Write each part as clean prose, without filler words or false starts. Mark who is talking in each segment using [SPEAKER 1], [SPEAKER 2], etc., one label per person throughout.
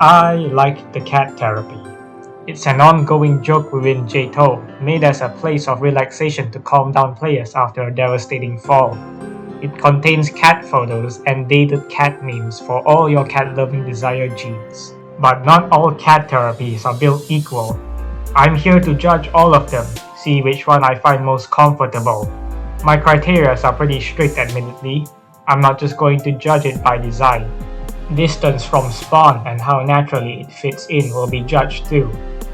[SPEAKER 1] I like the cat therapy. It's an ongoing joke within JToH, made as a place of relaxation to calm down players after a devastating fall. It contains cat photos and dated cat memes for all your cat-loving desire genes. But not all cat therapies are built equal. I'm here to judge all of them, see which one I find most comfortable. My criteria are pretty strict, admittedly. I'm not just going to judge it by design. Distance from spawn and how naturally it fits in will be judged too,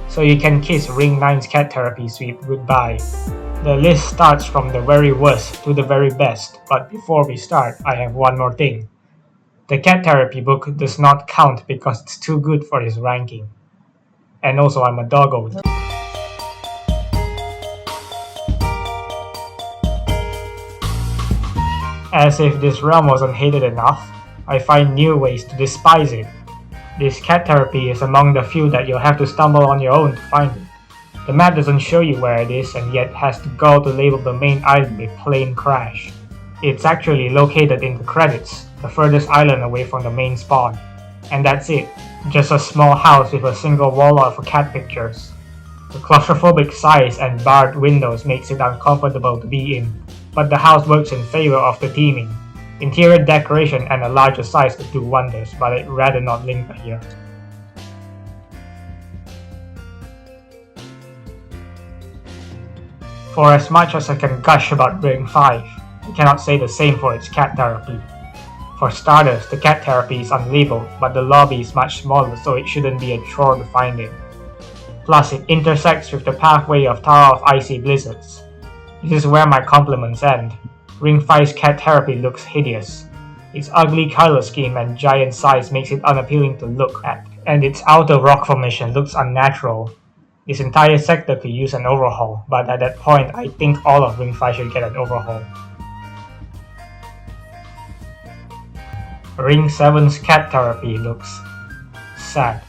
[SPEAKER 1] so you can kiss Ring 9's cat therapy suite goodbye. The list starts from the very worst to the very best, but before we start, I have one more thing. The cat therapy book does not count because it's too good for this ranking. And also I'm a doggo. As if this realm wasn't hated enough, I find new ways to despise it. This cat therapy is among the few that you'll have to stumble on your own to find it. The map doesn't show you where it is and yet has the gall to label the main island a plane crash. It's actually located in the credits, the furthest island away from the main spawn. And that's it, just a small house with a single wall of cat pictures. The claustrophobic size and barred windows makes it uncomfortable to be in, but the house works in favor of the theming. Interior decoration and a larger size could do wonders, but I'd rather not linger here. For as much as I can gush about Ring 5, I cannot say the same for its cat therapy. For starters, the cat therapy is unlabeled, but the lobby is much smaller, so it shouldn't be a chore to find it. Plus, it intersects with the pathway of Tower of Icy Blizzards. This is where my compliments end. Ring 5's cat therapy looks hideous. Its ugly color scheme and giant size makes it unappealing to look at, and its outer rock formation looks unnatural. This entire sector could use an overhaul, but at that point I think all of Ring 5 should get an overhaul. Ring 7's cat therapy looks sad.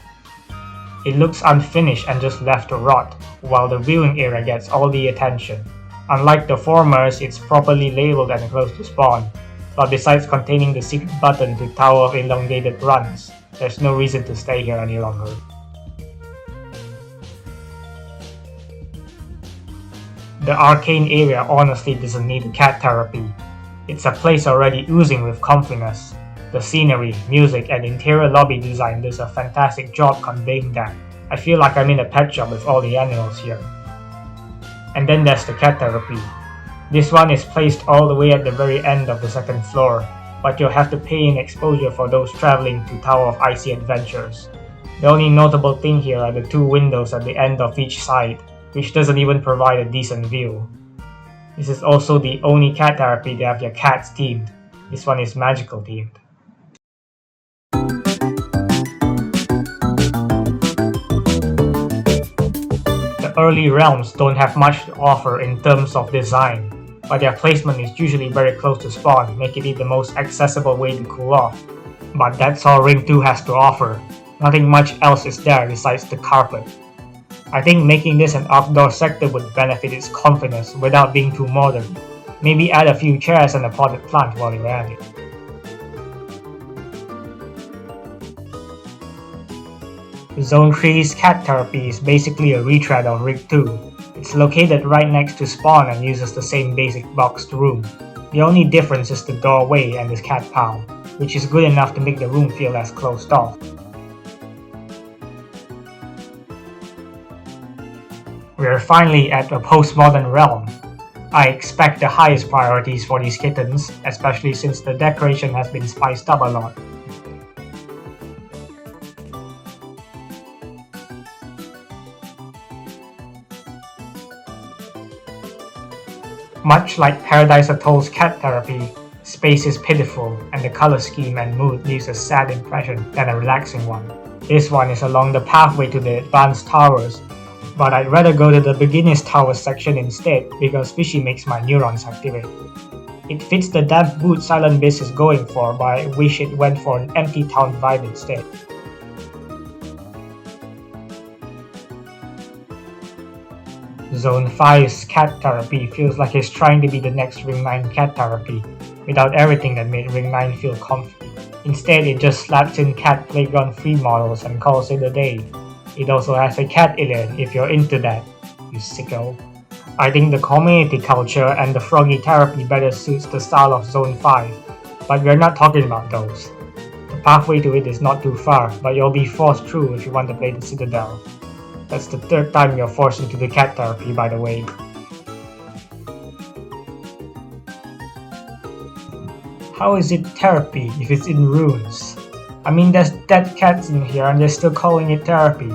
[SPEAKER 1] It looks unfinished and just left to rot, while the viewing area gets all the attention. Unlike the formers, it's properly labeled and close to spawn, but besides containing the secret button to Tower of Elongated Runs, there's no reason to stay here any longer. The arcane area honestly doesn't need a cat therapy. It's a place already oozing with comfiness. The scenery, music, and interior lobby design does a fantastic job conveying that. I feel like I'm in a pet shop with all the animals here. And then there's the cat therapy. This one is placed all the way at the very end of the second floor, but you'll have to pay in exposure for those traveling to Tower of Icy Adventures. The only notable thing here are the two windows at the end of each side, which doesn't even provide a decent view. This is also the only cat therapy that have their cats themed. This one is magical themed. The early realms don't have much to offer in terms of design, but their placement is usually very close to spawn, making it the most accessible way to cool off. But that's all Ring 2 has to offer. Nothing much else is there besides the carpet. I think making this an outdoor sector would benefit its confidence without being too modern. Maybe add a few chairs and a potted plant while you're at it. Zone 3's cat therapy is basically a retread of Ring 2. It's located right next to spawn and uses the same basic boxed room. The only difference is the doorway and the cat pal, which is good enough to make the room feel less closed off. We're finally at a postmodern realm. I expect the highest priorities for these kittens, especially since the decoration has been spiced up a lot. Much like Paradise Atoll's cat therapy, space is pitiful and the color scheme and mood leaves a sad impression than a relaxing one. This one is along the pathway to the advanced towers, but I'd rather go to the beginner's towers section instead because fishy makes my neurons activate. It fits the damp boot Silent Biz is going for, but I wish it went for an empty town vibe instead. Zone 5's cat therapy feels like it's trying to be the next Ring 9 cat therapy, without everything that made Ring 9 feel comfy. Instead, it just slaps in cat playground free models and calls it a day. It also has a cat alien if you're into that, you sicko. I think the community culture and the froggy therapy better suits the style of Zone 5, but we're not talking about those. The pathway to it is not too far, but you'll be forced through if you want to play the Citadel. That's the third time you're forced into the cat therapy, by the way. How is it therapy if it's in ruins? I mean, there's dead cats in here and they're still calling it therapy.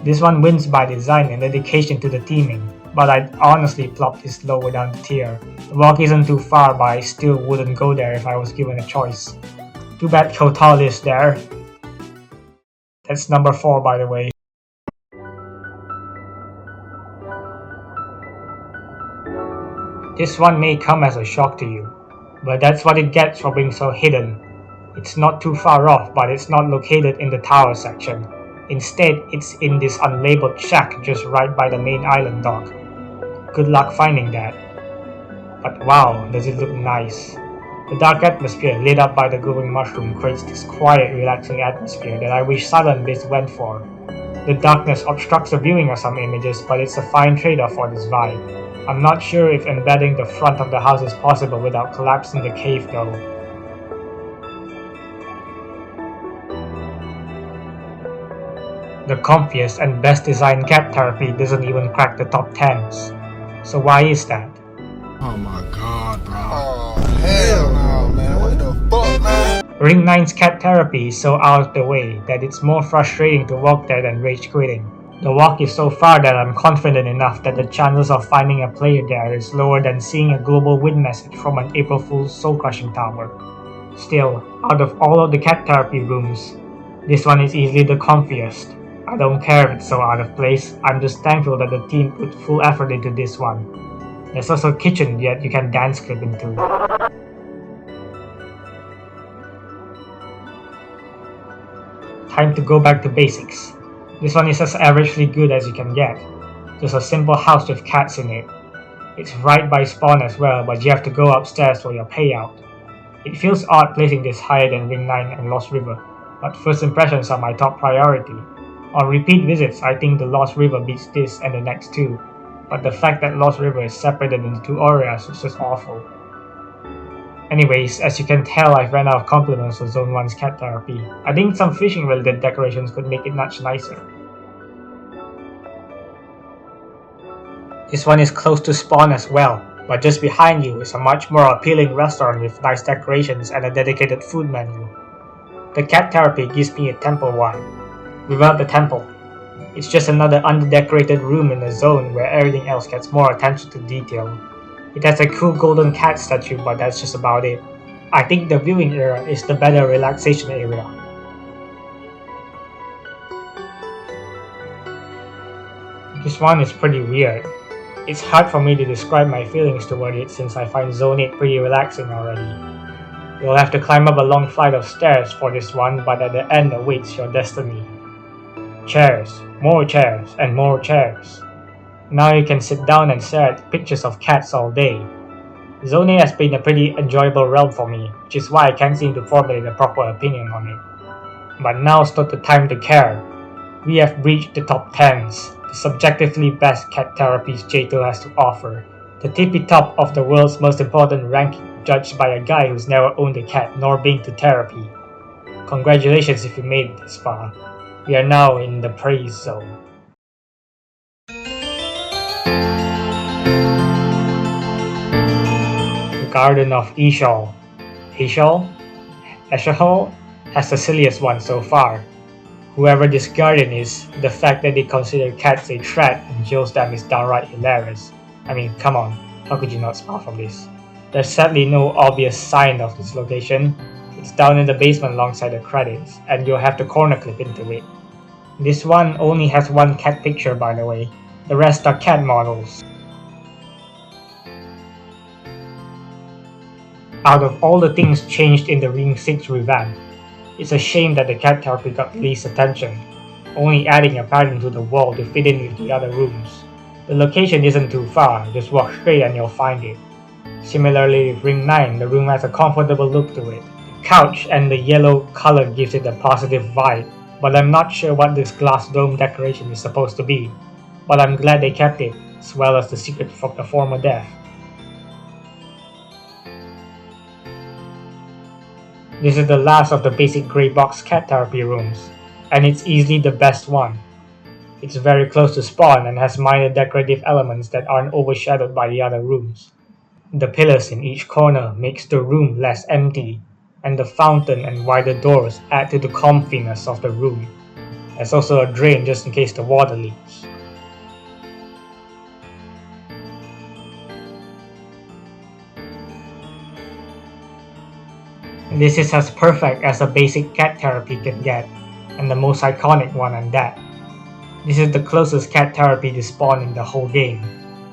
[SPEAKER 1] This one wins by design and dedication to the theming, but I'd honestly plop this lower down the tier. The walk isn't too far, but I still wouldn't go there if I was given a choice. Too bad Kotal is there. That's number 4, by the way. This one may come as a shock to you, but that's what it gets for being so hidden. It's not too far off, but it's not located in the tower section. Instead, it's in this unlabeled shack just right by the main island dock. Good luck finding that. But wow, does it look nice. The dark atmosphere lit up by the glowing mushroom creates this quiet, relaxing atmosphere that I wish Silent Base went for. The darkness obstructs the viewing of some images, but it's a fine trade-off for this vibe. I'm not sure if embedding the front of the house is possible without collapsing the cave though. The comfiest and best designed cat therapy doesn't even crack the top 10s. So why is that?
[SPEAKER 2] Oh my god, bro. Oh, hell no, man. What the fuck, man?
[SPEAKER 1] Ring 9's cat therapy is so out of the way that it's more frustrating to walk there than rage quitting. The walk is so far that I'm confident enough that the chances of finding a player there is lower than seeing a global win message from an April Fool's soul-crushing tower. Still, out of all of the cat therapy rooms, this one is easily the comfiest. I don't care if it's so out of place, I'm just thankful that the team put full effort into this one. There's also a kitchen that you can dance clip into. Time to go back to basics. This one is as averagely good as you can get. Just a simple house with cats in it. It's right by spawn as well, but you have to go upstairs for your payout. It feels odd placing this higher than Ring 9 and Lost River, but first impressions are my top priority. On repeat visits, I think the Lost River beats this and the next two, but the fact that Lost River is separated into 2 areas is just awful. Anyways, as you can tell, I've ran out of compliments for Zone 1's cat therapy. I think some fishing related decorations could make it much nicer. This one is close to spawn as well, but just behind you is a much more appealing restaurant with nice decorations and a dedicated food menu. The cat therapy gives me a temple vibe. Without the temple, it's just another underdecorated room in the zone where everything else gets more attention to detail. It has a cool golden cat statue, but that's just about it. I think the viewing area is the better relaxation area. This one is pretty weird. It's hard for me to describe my feelings toward it since I find Zone 8 pretty relaxing already. You'll have to climb up a long flight of stairs for this one, but at the end awaits your destiny. Chairs, and more chairs. Now you can sit down and stare at pictures of cats all day. Zone 8 has been a pretty enjoyable realm for me, which is why I can't seem to formulate a proper opinion on it. But now's not the time to care. We have reached the top 10s, the subjectively best cat therapies JToH has to offer, the tippy top of the world's most important ranking judged by a guy who's never owned a cat nor been to therapy. Congratulations if you made it this far. We are now in the praise zone. The Garden of EToH. EToH has the silliest one so far. Whoever this garden is, the fact that they consider cats a threat and jails them is downright hilarious. I mean, come on, how could you not smile from this? There's sadly no obvious sign of this location. It's down in the basement alongside the credits, and you'll have to corner clip into it. This one only has one cat picture, by the way. The rest are cat models. Out of all the things changed in the Ring 6 revamp, it's a shame that the cat therapy got least attention, only adding a pattern to the wall to fit in with the other rooms. The location isn't too far, just walk straight and you'll find it. Similarly with Ring 9, the room has a comfortable look to it. couch and the yellow color gives it a positive vibe, but I'm not sure what this glass dome decoration is supposed to be, but I'm glad they kept it, as well as the secret from the former death. This is the last of the basic grey box cat therapy rooms, and it's easily the best one. It's very close to spawn and has minor decorative elements that aren't overshadowed by the other rooms. The pillars in each corner makes the room less empty, and the fountain and wider doors add to the comfiness of the room. There's also a drain just in case the water leaks. This is as perfect as a basic cat therapy can get, and the most iconic one at that. This is the closest cat therapy to spawn in the whole game.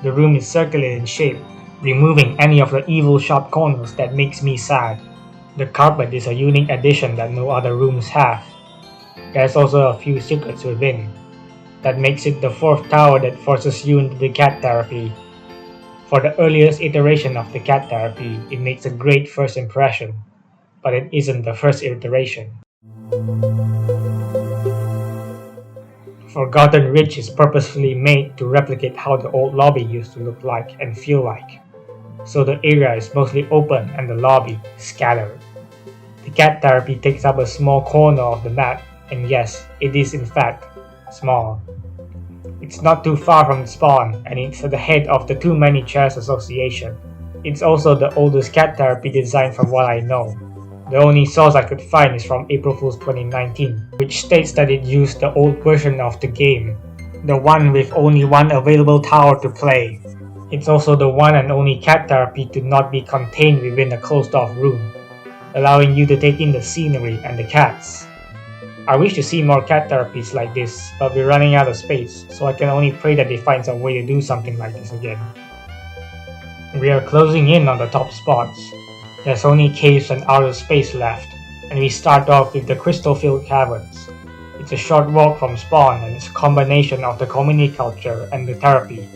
[SPEAKER 1] The room is circular in shape, removing any of the evil sharp corners that makes me sad. The carpet is a unique addition that no other rooms have. There's also a few secrets within. That makes it the fourth tower that forces you into the cat therapy. For the earliest iteration of the cat therapy, it makes a great first impression, but it isn't the first iteration. Forgotten Ridge is purposefully made to replicate how the old lobby used to look like and feel like, so the area is mostly open and the lobby scattered. The cat therapy takes up a small corner of the map, and yes, it is in fact small. It's not too far from spawn, and it's at the head of the Too Many Chairs Association. It's also the oldest cat therapy design from what I know. The only source I could find is from April Fool's 2019, which states that it used the old version of the game, the one with only one available tower to play. It's also the one and only cat therapy to not be contained within a closed-off room, allowing you to take in the scenery and the cats. I wish to see more cat therapies like this, but we're running out of space, so I can only pray that they find some way to do something like this again. We are closing in on the top spots. There's only caves and outer space left, and we start off with the crystal-filled caverns. It's a short walk from spawn, and it's a combination of the community culture and the therapy.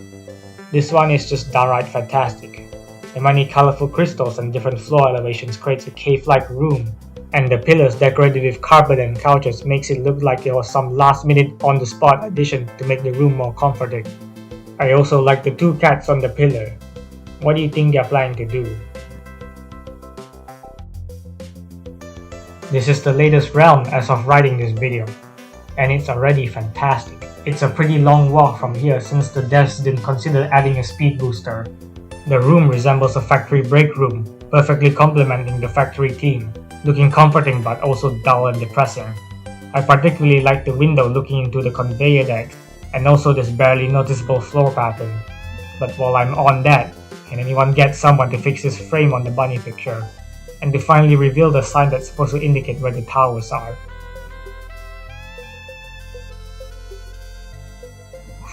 [SPEAKER 1] This one is just downright fantastic. The many colorful crystals and different floor elevations creates a cave-like room, and the pillars decorated with carpet and couches makes it look like there was some last-minute on-the-spot addition to make the room more comforting. I also like the two cats on the pillar. What do you think they're planning to do? This is the latest realm as of writing this video, and it's already fantastic. It's a pretty long walk from here since the devs didn't consider adding a speed booster. The room resembles a factory break room, perfectly complementing the factory theme, looking comforting but also dull and depressing. I particularly like the window looking into the conveyor deck, and also this barely noticeable floor pattern. But while I'm on that, can anyone get someone to fix this frame on the bunny picture, and to finally reveal the sign that's supposed to indicate where the towers are?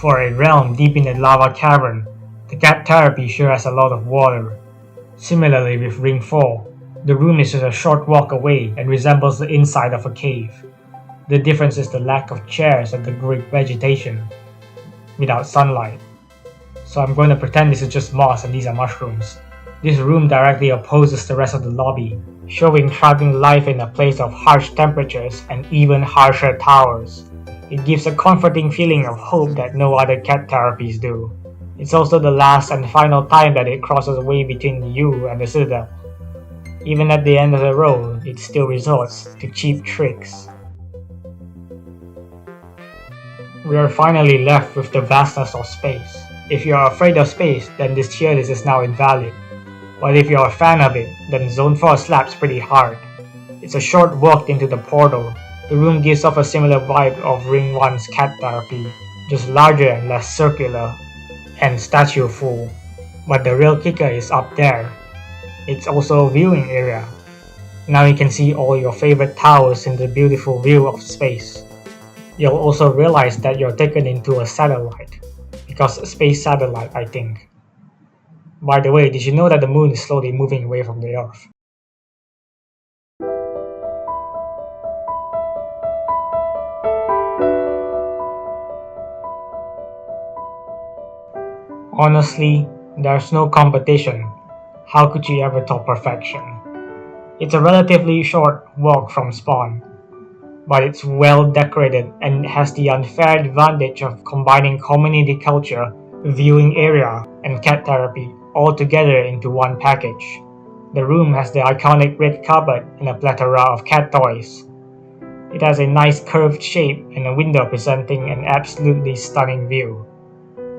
[SPEAKER 1] For a realm deep in a lava cavern, the cat therapy sure has a lot of water. Similarly with Ring 4, the room is just a short walk away and resembles the inside of a cave. The difference is the lack of chairs and the great vegetation, without sunlight. So I'm going to pretend this is just moss and these are mushrooms. This room directly opposes the rest of the lobby, showing thriving life in a place of harsh temperatures and even harsher towers. It gives a comforting feeling of hope that no other cat therapies do. It's also the last and final time that it crosses a way between you and the Citadel. Even at the end of the road, it still resorts to cheap tricks. We are finally left with the vastness of space. If you are afraid of space, then this tier list is now invalid. But if you are a fan of it, then Zone 4 slaps pretty hard. It's a short walk into the portal. The room gives off a similar vibe of Ring 1's cat therapy, just larger and less circular, and statue-full. But the real kicker is up there. It's also a viewing area. Now you can see all your favorite towers in the beautiful view of space. You'll also realize that you're taken into a satellite, because a space satellite, I think. By the way, did you know that the moon is slowly moving away from the Earth? Honestly, there's no competition. How could you ever top perfection? It's a relatively short walk from spawn, but it's well decorated and has the unfair advantage of combining community culture, viewing area, and cat therapy all together into one package. The room has the iconic red carpet and a plethora of cat toys. It has a nice curved shape and a window presenting an absolutely stunning view.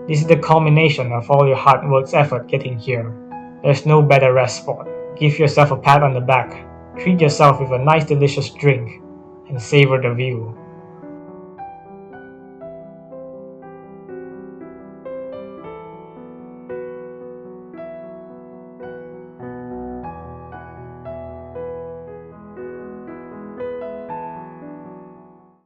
[SPEAKER 1] This is the culmination of all your hard work's effort getting here. There's no better rest spot. Give yourself a pat on the back, treat yourself with a nice delicious drink, and savor the view.